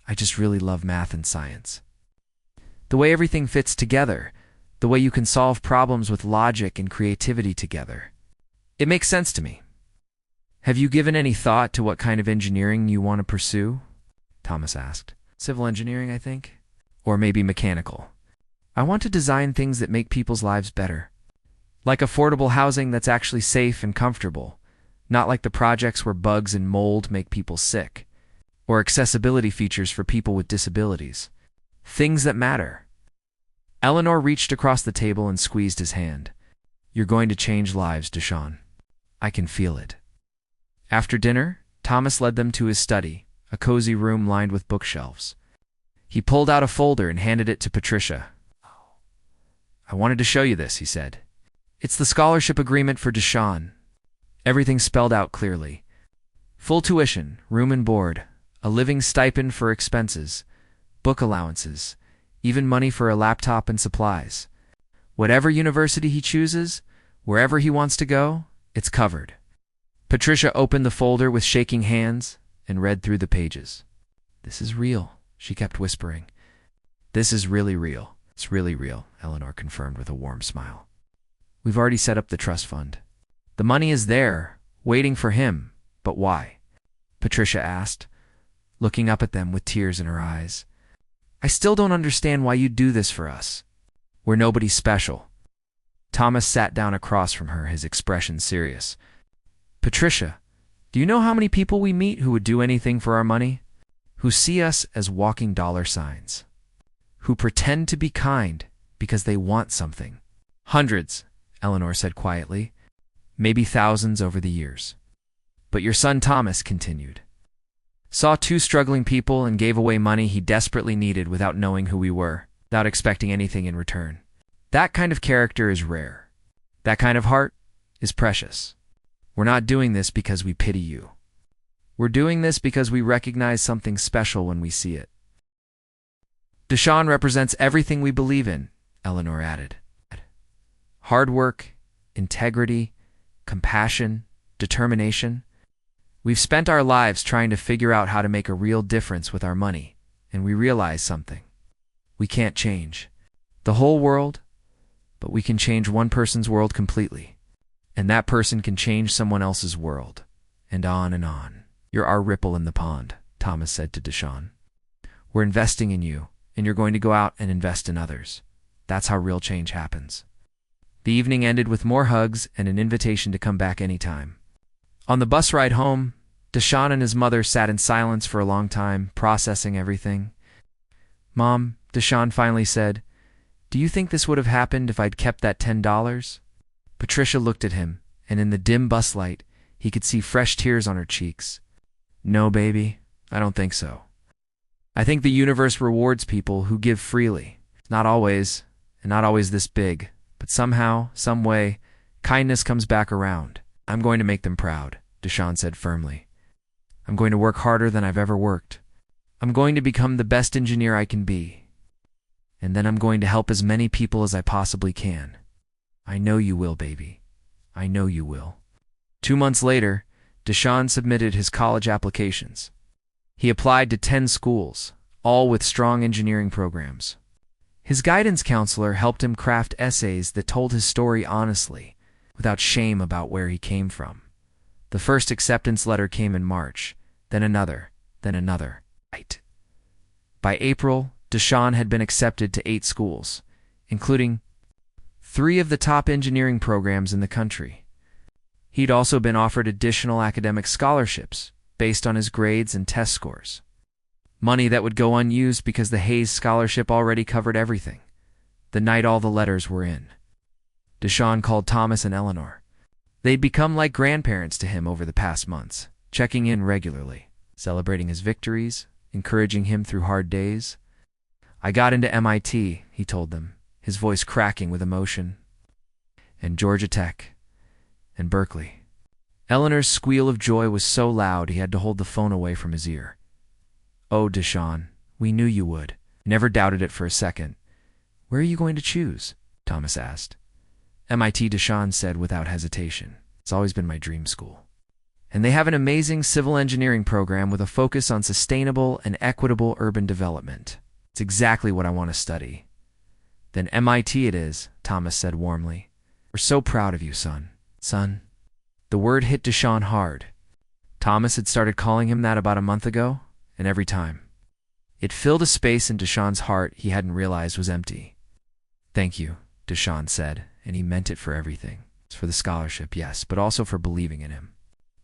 I just really love math and science. The way everything fits together, the way you can solve problems with logic and creativity together. It makes sense to me. Have you given any thought to what kind of engineering you want to pursue? Thomas asked. Civil engineering, I think. Or maybe mechanical. I want to design things that make people's lives better. Like affordable housing that's actually safe and comfortable, not like the projects where bugs and mold make people sick. Or accessibility features for people with disabilities. Things that matter. Eleanor reached across the table and squeezed his hand. You're going to change lives, Deshaun. I can feel it. After dinner, Thomas led them to his study, a cozy room lined with bookshelves. He pulled out a folder and handed it to Patricia. I wanted to show you this, he said. It's the scholarship agreement for Deshaun. Everything spelled out clearly. Full tuition, room and board, a living stipend for expenses, book allowances, even money for a laptop and supplies. Whatever university he chooses, wherever he wants to go, it's covered. Patricia opened the folder with shaking hands and read through the pages. This is real, she kept whispering. This is really real. It's really real, Eleanor confirmed with a warm smile. We've already set up the trust fund. The money is there, waiting for him. But why? Patricia asked, looking up at them with tears in her eyes. I still don't understand why you do this for us. We're nobody special. Thomas sat down across from her, his expression serious. Patricia, do you know how many people we meet who would do anything for our money? Who see us as walking dollar signs? Who pretend to be kind because they want something? Hundreds, Eleanor said quietly. Maybe thousands over the years. But your son Thomas continued. Saw two struggling people and gave away money he desperately needed without knowing who we were, without expecting anything in return. That kind of character is rare. That kind of heart is precious. We're not doing this because we pity you. We're doing this because we recognize something special when we see it. Deshaun represents everything we believe in, Eleanor added. Hard work, integrity, compassion, determination. We've spent our lives trying to figure out how to make a real difference with our money, and we realize something. We can't change the whole world, but we can change one person's world completely, and that person can change someone else's world, and on and on. You're our ripple in the pond, Thomas said to Deshaun. We're investing in you, and you're going to go out and invest in others. That's how real change happens. The evening ended with more hugs and an invitation to come back anytime. On the bus ride home, Deshaun and his mother sat in silence for a long time, processing everything. Mom, Deshaun finally said, do you think this would have happened if I'd kept that $10? Patricia looked at him, and in the dim bus light, he could see fresh tears on her cheeks. No, baby, I don't think so. I think the universe rewards people who give freely. Not always, and not always this big, but somehow, some way, kindness comes back around. I'm going to make them proud, Deshaun said firmly. I'm going to work harder than I've ever worked. I'm going to become the best engineer I can be. And then I'm going to help as many people as I possibly can. I know you will, baby. I know you will. 2 months later, Deshaun submitted his college applications. He applied to 10 schools, all with strong engineering programs. His guidance counselor helped him craft essays that told his story honestly, without shame about where he came from. The first acceptance letter came in March, then another, then another. By April, Deshaun had been accepted to 8 schools, including 3 of the top engineering programs in the country. He'd also been offered additional academic scholarships based on his grades and test scores. Money that would go unused because the Hayes scholarship already covered everything. The night all the letters were in, Deshaun called Thomas and Eleanor. They'd become like grandparents to him over the past months, checking in regularly, celebrating his victories, encouraging him through hard days. "I got into MIT," he told them, his voice cracking with emotion, "and Georgia Tech, and Berkeley." Eleanor's squeal of joy was so loud he had to hold the phone away from his ear. "Oh, Deshaun, we knew you would." Never doubted it for a second. "Where are you going to choose?" Thomas asked. "MIT," Deshaun said without hesitation. "It's always been my dream school. And they have an amazing civil engineering program with a focus on sustainable and equitable urban development. It's exactly what I want to study." "Then MIT it is," Thomas said warmly. "We're so proud of you, son." "Son?" The word hit Deshaun hard. Thomas had started calling him that about a month ago, and every time it filled a space in Deshaun's heart he hadn't realized was empty. "Thank you," Deshaun said, and he meant it for everything. It's for the scholarship, yes, but also for believing in him.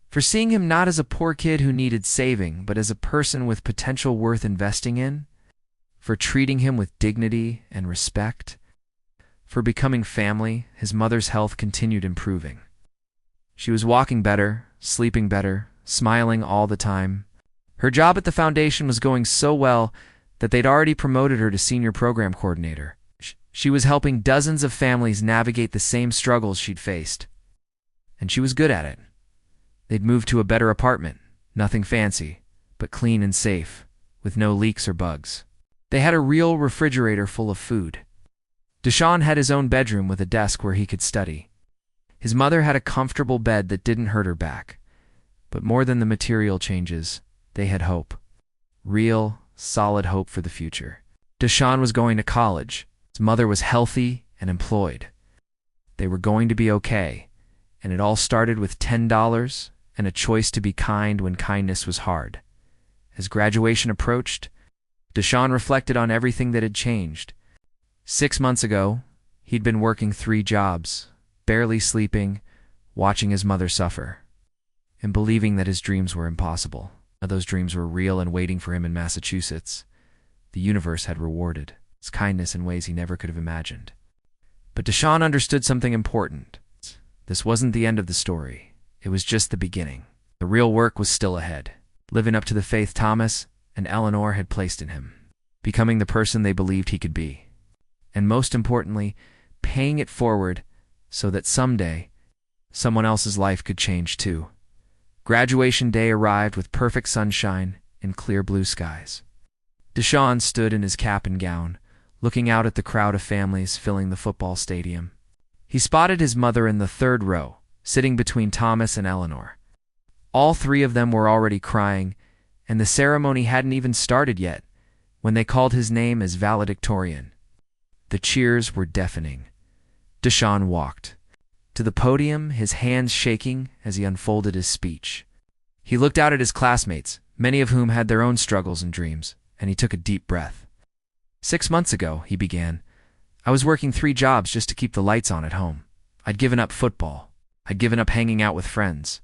For seeing him not as a poor kid who needed saving, but as a person with potential worth investing in. For treating him with dignity and respect. For becoming family, his mother's health continued improving. She was walking better, sleeping better, smiling all the time. Her job at the foundation was going so well that they'd already promoted her to senior program coordinator. She was helping dozens of families navigate the same struggles she'd faced. And she was good at it. They'd moved to a better apartment, nothing fancy, but clean and safe, with no leaks or bugs. They had a real refrigerator full of food. Deshaun had his own bedroom with a desk where he could study. His mother had a comfortable bed that didn't hurt her back. But more than the material changes, they had hope. Real, solid hope for the future. Deshaun was going to college. His mother was healthy and employed. They were going to be okay, and it all started with $10 and a choice to be kind when kindness was hard. As graduation approached, Deshaun reflected on everything that had changed. 6 months ago, he'd been working 3 jobs, barely sleeping, watching his mother suffer, and believing that his dreams were impossible. Now those dreams were real and waiting for him in Massachusetts. The universe had rewarded his kindness in ways he never could have imagined. But Deshaun understood something important. This wasn't the end of the story. It was just the beginning. The real work was still ahead, living up to the faith Thomas and Eleanor had placed in him, becoming the person they believed he could be, and most importantly, paying it forward so that someday someone else's life could change too. Graduation day arrived with perfect sunshine and clear blue skies. Deshaun stood in his cap and gown, looking out at the crowd of families filling the football stadium. He spotted his mother in the 3rd row, sitting between Thomas and Eleanor. All 3 of them were already crying, and the ceremony hadn't even started yet when they called his name as valedictorian. The cheers were deafening. Deshaun walked to the podium, his hands shaking as he unfolded his speech. He looked out at his classmates, many of whom had their own struggles and dreams, and he took a deep breath. 6 months ago, he began, I was working 3 jobs just to keep the lights on at home. I'd given up football. I'd given up hanging out with friends.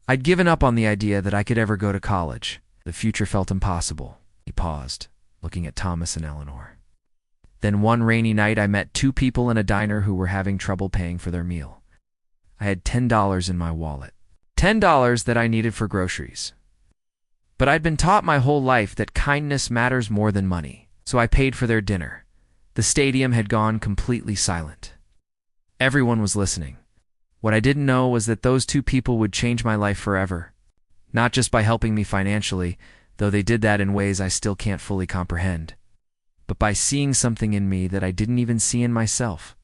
I'd given up on the idea that I could ever go to college. The future felt impossible. He paused, looking at Thomas and Eleanor. Then one rainy night I met 2 people in a diner who were having trouble paying for their meal. I had $10 in my wallet. $10 that I needed for groceries. But I'd been taught my whole life that kindness matters more than money, so I paid for their dinner. The stadium had gone completely silent. Everyone was listening. What I didn't know was that those 2 people would change my life forever. Not just by helping me financially, though they did that in ways I still can't fully comprehend, but by seeing something in me that I didn't even see in myself,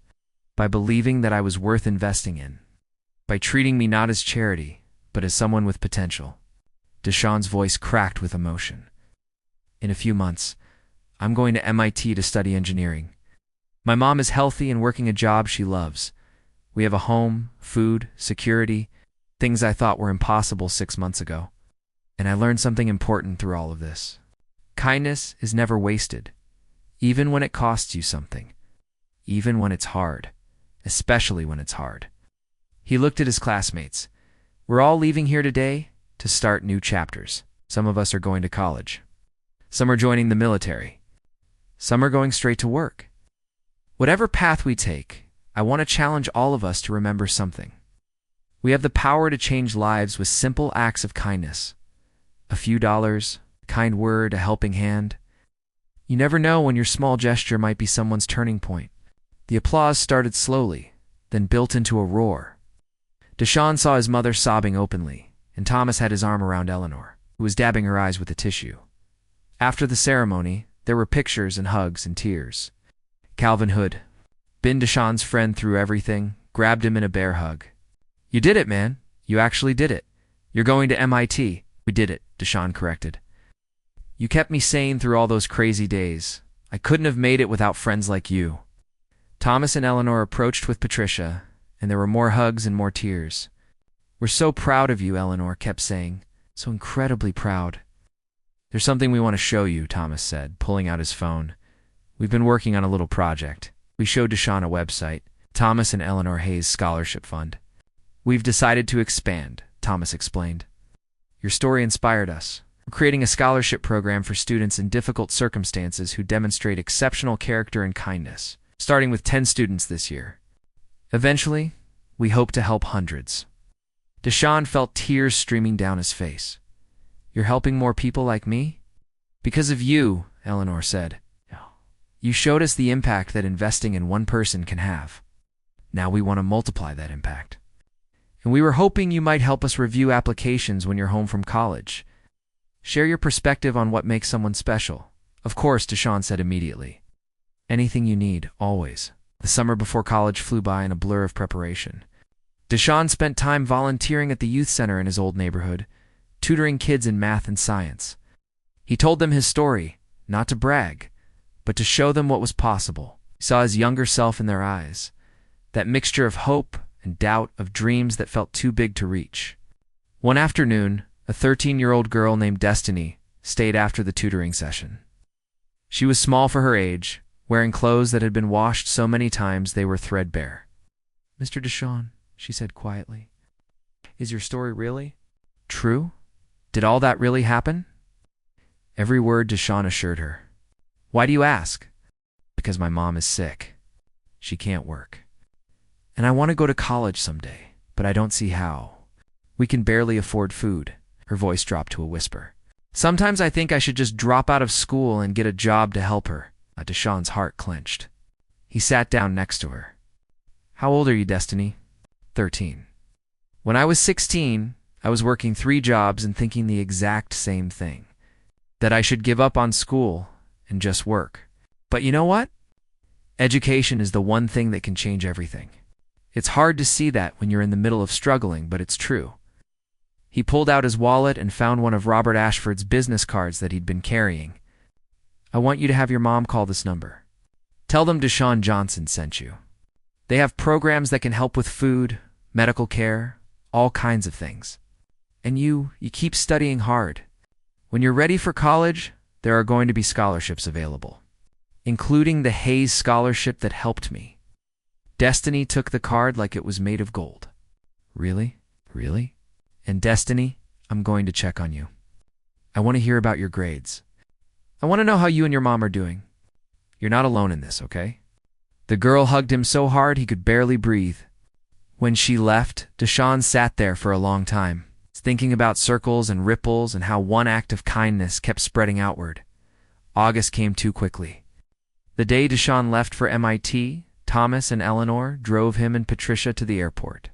by believing that I was worth investing in, by treating me not as charity, but as someone with potential. Deshaun's voice cracked with emotion. In a few months, I'm going to MIT to study engineering. My mom is healthy and working a job she loves. We have a home, food, security, things I thought were impossible 6 months ago. And I learned something important through all of this. Kindness is never wasted, even when it costs you something, even when it's hard, especially when it's hard. He looked at his classmates. We're all leaving here today to start new chapters. Some of us are going to college. Some are joining the military. Some are going straight to work. Whatever path we take, I want to challenge all of us to remember something. We have the power to change lives with simple acts of kindness. A few dollars, a kind word, a helping hand. You never know when your small gesture might be someone's turning point. The applause started slowly, then built into a roar. Deshaun saw his mother sobbing openly, and Thomas had his arm around Eleanor, who was dabbing her eyes with a tissue. After the ceremony, there were pictures and hugs and tears. Calvin Hood, been Deshaun's friend through everything, grabbed him in a bear hug. You did it, man. You actually did it. You're going to MIT. We did it, Deshaun corrected. You kept me sane through all those crazy days. I couldn't have made it without friends like you. Thomas and Eleanor approached with Patricia, and there were more hugs and more tears. We're so proud of you, Eleanor kept saying. So incredibly proud. There's something we want to show you, Thomas said, pulling out his phone. We've been working on a little project. We showed Deshaun a website, Thomas and Eleanor Hayes Scholarship Fund. We've decided to expand, Thomas explained. Your story inspired us. We're creating a scholarship program for students in difficult circumstances who demonstrate exceptional character and kindness, starting with 10 students this year. Eventually, we hope to help hundreds. Deshaun felt tears streaming down his face. You're helping more people like me? Because of you, Eleanor said. You showed us the impact that investing in one person can have. Now we want to multiply that impact. And we were hoping you might help us review applications when you're home from college. Share your perspective on what makes someone special. Of course, Deshaun said immediately. Anything you need, always. The summer before college flew by in a blur of preparation. Deshaun spent time volunteering at the youth center in his old neighborhood, tutoring kids in math and science. He told them his story, not to brag, but to show them what was possible. He saw his younger self in their eyes, that mixture of hope and doubt, of dreams that felt too big to reach. One afternoon, a 13-year-old girl named Destiny stayed after the tutoring session. She was small for her age, wearing clothes that had been washed so many times they were threadbare. Mr. Deshaun, she said quietly, is your story really true? Did all that really happen? Every word, Deshaun assured her. Why do you ask? Because my mom is sick. She can't work. And I want to go to college someday, but I don't see how. We can barely afford food. Her voice dropped to a whisper. Sometimes I think I should just drop out of school and get a job to help her. Deshaun's heart clenched. He sat down next to her. How old are you, Destiny? 13. When I was 16, I was working 3 jobs and thinking the exact same thing. That I should give up on school and just work. But you know what? Education is the one thing that can change everything. It's hard to see that when you're in the middle of struggling, but it's true. He pulled out his wallet and found one of Robert Ashford's business cards that he'd been carrying. I want you to have your mom call this number. Tell them Deshaun Johnson sent you. They have programs that can help with food, medical care, all kinds of things. And you keep studying hard. When you're ready for college, there are going to be scholarships available, including the Hayes Scholarship that helped me. Destiny took the card like it was made of gold. Really? Really? And Destiny, I'm going to check on you. I want to hear about your grades. I want to know how you and your mom are doing. You're not alone in this, okay? The girl hugged him so hard he could barely breathe. When she left, Deshaun sat there for a long time, thinking about circles and ripples and how one act of kindness kept spreading outward. August came too quickly. The day Deshaun left for MIT, Thomas and Eleanor drove him and Patricia to the airport.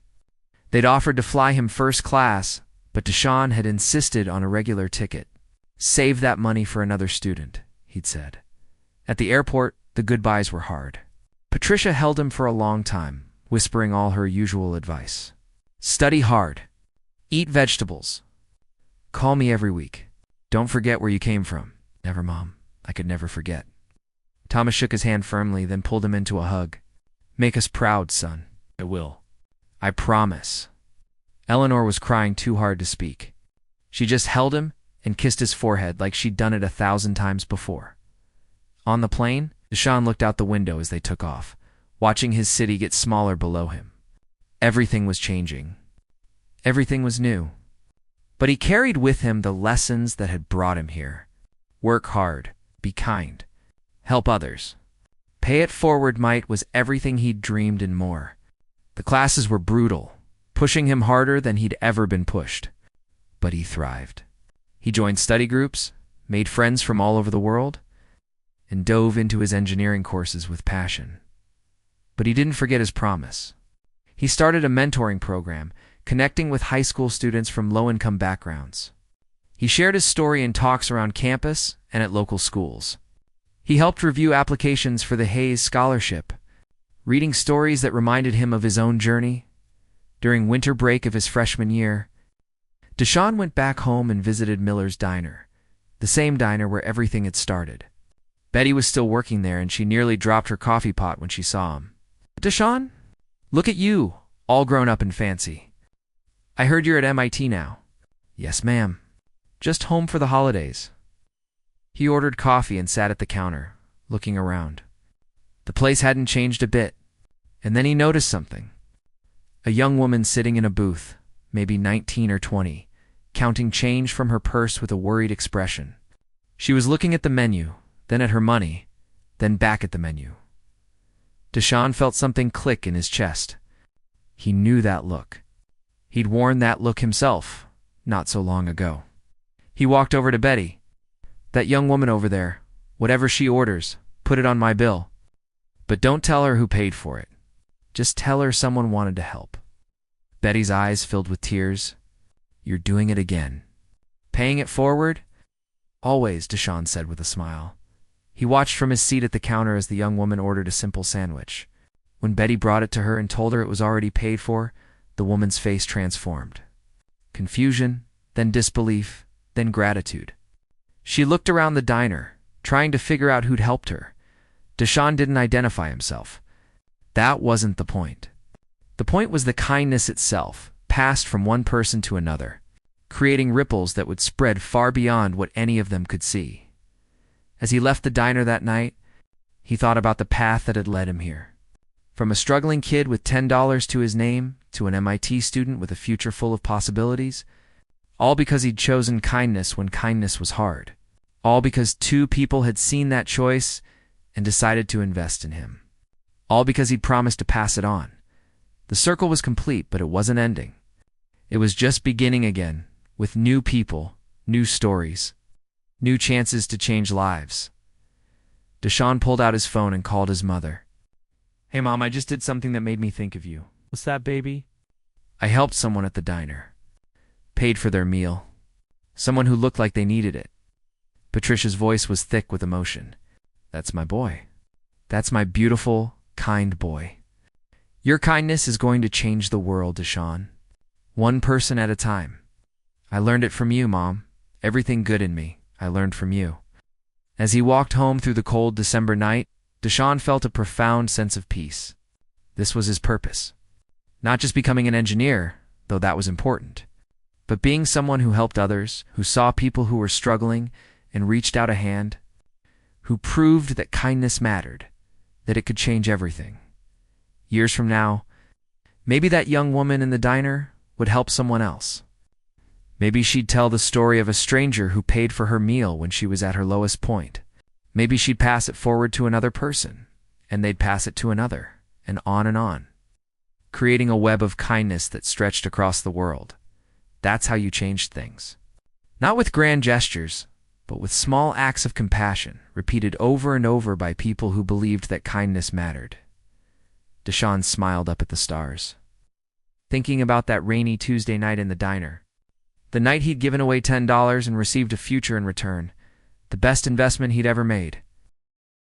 They'd offered to fly him first class, but Deshaun had insisted on a regular ticket. Save that money for another student, he'd said. At the airport, the goodbyes were hard. Patricia held him for a long time, whispering all her usual advice. Study hard. Eat vegetables. Call me every week. Don't forget where you came from. Never, Mom. I could never forget. Thomas shook his hand firmly, then pulled him into a hug. Make us proud, son. I will. I promise. Eleanor was crying too hard to speak. She just held him and kissed his forehead like she'd done it 1,000 times before. On the plane, Deshaun looked out the window as they took off, watching his city get smaller below him. Everything was changing. Everything was new. But he carried with him the lessons that had brought him here. Work hard, be kind, help others. Pay it forward might was everything he'd dreamed and more. The classes were brutal, pushing him harder than he'd ever been pushed. But he thrived. He joined study groups, made friends from all over the world, and dove into his engineering courses with passion. But he didn't forget his promise. He started a mentoring program, connecting with high school students from low-income backgrounds. He shared his story in talks around campus and at local schools. He helped review applications for the Hayes Scholarship, reading stories that reminded him of his own journey. During winter break of his freshman year, Deshaun went back home and visited Miller's diner, the same diner where everything had started. Betty was still working there, and she nearly dropped her coffee pot when she saw him. "Deshaun, look at you, all grown up and fancy. I heard you're at MIT now." "Yes, ma'am. Just home for the holidays." He ordered coffee and sat at the counter, looking around. The place hadn't changed a bit. And then he noticed something. A young woman sitting in a booth, maybe 19 or 20, counting change from her purse with a worried expression. She was looking at the menu, then at her money, then back at the menu. Deshaun felt something click in his chest. He knew that look. He'd worn that look himself, not so long ago. He walked over to Betty. "That young woman over there, whatever she orders, put it on my bill. But don't tell her who paid for it. Just tell her someone wanted to help." Betty's eyes filled with tears. "You're doing it again. Paying it forward?" "Always," Deshaun said with a smile. He watched from his seat at the counter as the young woman ordered a simple sandwich. When Betty brought it to her and told her it was already paid for, the woman's face transformed. Confusion, then disbelief, then gratitude. She looked around the diner, trying to figure out who'd helped her. Deshaun didn't identify himself. That wasn't the point. The point was the kindness itself, passed from one person to another, creating ripples that would spread far beyond what any of them could see. As he left the diner that night, he thought about the path that had led him here. From a struggling kid with $10 to his name to an MIT student with a future full of possibilities, all because he'd chosen kindness when kindness was hard. All because two people had seen that choice and decided to invest in him. All because he'd promised to pass it on. The circle was complete, but it wasn't ending. It was just beginning again, with new people, new stories, new chances to change lives. Deshaun pulled out his phone and called his mother. "Hey, Mom, I just did something that made me think of you." What's that, baby? "I helped someone at the diner. Paid for their meal. Someone who looked like they needed it." Patricia's voice was thick with emotion. "That's my boy. That's my beautiful, kind boy. Your kindness is going to change the world, Deshaun. One person at a time. I learned it from you, Mom. Everything good in me, I learned from you." As he walked home through the cold December night, Deshaun felt a profound sense of peace. This was his purpose. Not just becoming an engineer, though that was important, but being someone who helped others, who saw people who were struggling and reached out a hand, who proved that kindness mattered, that it could change everything. Years from now, maybe that young woman in the diner would help someone else. Maybe she'd tell the story of a stranger who paid for her meal when she was at her lowest point. Maybe she'd pass it forward to another person, and they'd pass it to another, and on, creating a web of kindness that stretched across the world. That's how you changed things. Not with grand gestures, but with small acts of compassion, repeated over and over by people who believed that kindness mattered. Deshaun smiled up at the stars, thinking about that rainy Tuesday night in the diner. The night he'd given away $10 and received a future in return, the best investment he'd ever made.